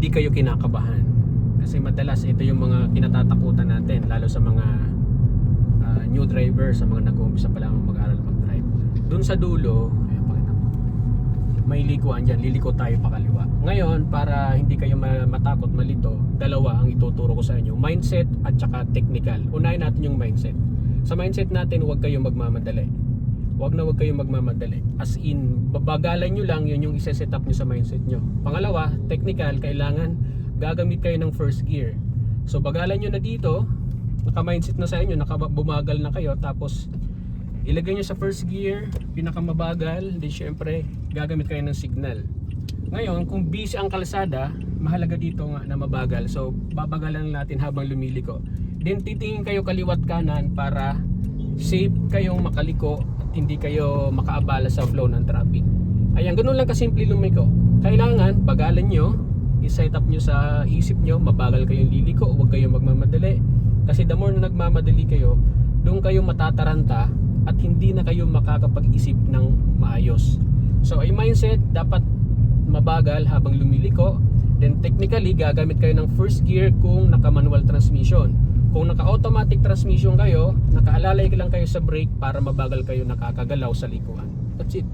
hindi kayo kinakabahan. Kasi madalas ito yung mga kinatatakutan natin, lalo sa mga new driver, sa mga nag-uumpisa pa lang mag-aral mag-drive. Doon sa dulo, ayan, pakita mo, may likuan dyan, liliko tayo pakaliwa. Ngayon, para hindi kayo matakot, malito, dalawa ang ituturo ko sa inyo, mindset at saka technical. Unahin natin yung mindset. Sa mindset natin, huwag kayong magmamadali. Huwag kayong magmamadali. As in, babagalan nyo lang, yun yung isa-set up nyo sa mindset nyo. Pangalawa, technical, kailangan gagamit kayo ng first gear. So bagalan nyo na dito, naka-mindset na sa inyo, bumagal na kayo, tapos ilagay nyo sa first gear, pinakamabagal, di syempre gagamit kayo ng signal. Ngayon, kung busy ang kalsada, mahalaga dito nga na mabagal. So babagalan natin habang lumiliko. Then titingin kayo kaliwat kanan para safe kayong makaliko at hindi kayo makaabala sa flow ng traffic. Ayan, ganun lang kasimple lumiko. Kailangan bagalan nyo, i-set up nyo sa isip nyo, mabagal kayong liliko, huwag kayong magmamadali. Kasi the more na nagmamadali kayo, doon kayo matataranta at hindi na kayo makakapag-isip ng maayos. So ay mindset, dapat mabagal habang lumiliko. Then technically, gagamit kayo ng first gear kung naka-manual transmission. Kung naka-automatic transmission kayo, nakaalalay lang kayo sa brake para mabagal kayo nakakagalaw sa likuan. That's it.